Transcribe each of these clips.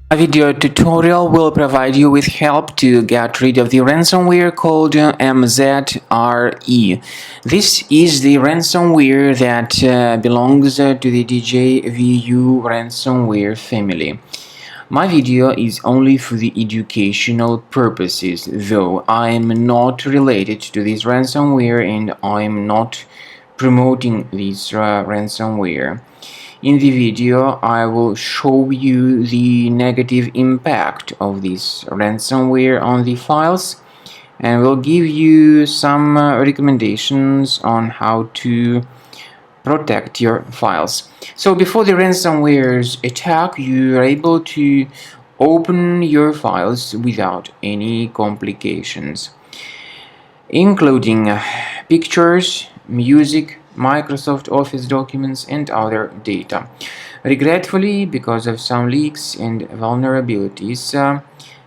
A video tutorial will provide you with help to get rid of the ransomware called Mzre. This is the ransomware that belongs to the DJVU ransomware family. My video is only for the educational purposes, though I am not related to this ransomware and I am not promoting this ransomware. In the video, I will show you the negative impact of this ransomware on the files and will give you some recommendations on how to protect your files. So before the ransomware's attack, you are able to open your files without any complications, including pictures, music, Microsoft Office documents and other data. Regretfully, because of some leaks and vulnerabilities,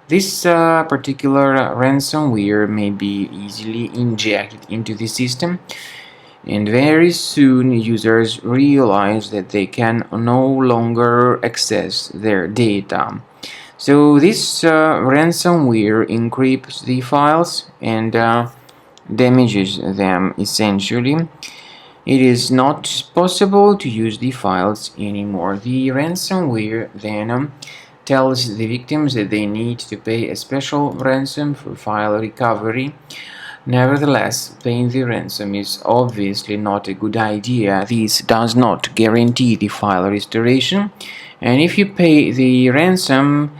this particular ransomware may be easily injected into the system, and very soon users realize that they can no longer access their data. So this ransomware encrypts the files and damages them essentially. It is not possible to use the files anymore. The ransomware then tells the victims that they need to pay a special ransom for file recovery. Nevertheless, paying the ransom is obviously not a good idea. This does not guarantee the file restoration, and if you pay the ransom,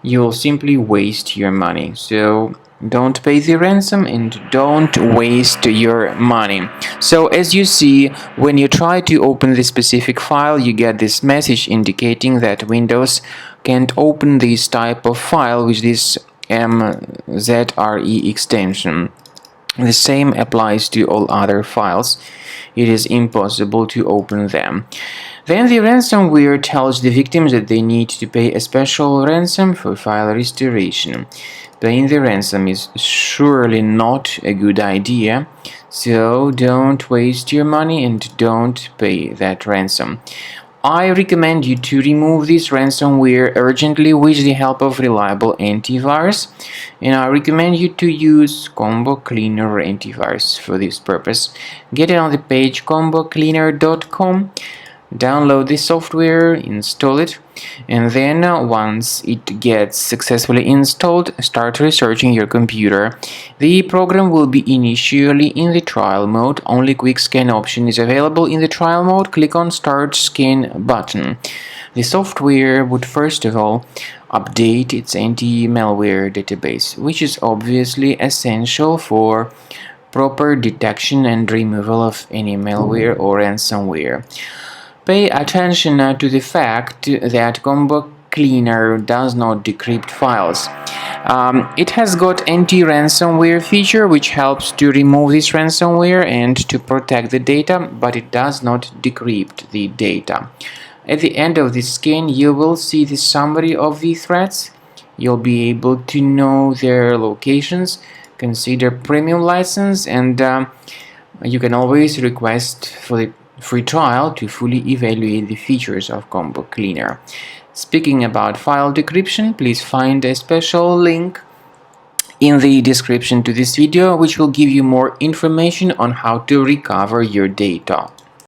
you'll simply waste your money. So don't pay the ransom and don't waste your money. So as you see, when you try to open this specific file, you get this message indicating that Windows can't open this type of file with this Mzre extension. The same applies to all other files. It is impossible to open them. Then the ransomware tells the victims that they need to pay a special ransom for file restoration. Paying the ransom is surely not a good idea, so don't waste your money and don't pay that ransom. I recommend you to remove this ransomware urgently with the help of reliable antivirus, and I recommend you to use Combo Cleaner Antivirus for this purpose. Get it on the page combocleaner.com. Download the software, install it, and then once it gets successfully installed, start researching your computer. The program will be initially in the trial mode. Only quick scan option is available in the trial mode. Click on Start Scan button. The software would first of all update its anti-malware database, which is obviously essential for proper detection and removal of any malware or ransomware. Pay attention to the fact that Combo Cleaner does not decrypt files. It has got anti-ransomware feature which helps to remove this ransomware and to protect the data, but it does not decrypt the data. At the end of the scan, you will see the summary of the threats. You'll be able to know their locations, consider premium license, and you can always request for the free trial to fully evaluate the features of Combo Cleaner. Speaking about file decryption, please find a special link in the description to this video which will give you more information on how to recover your data.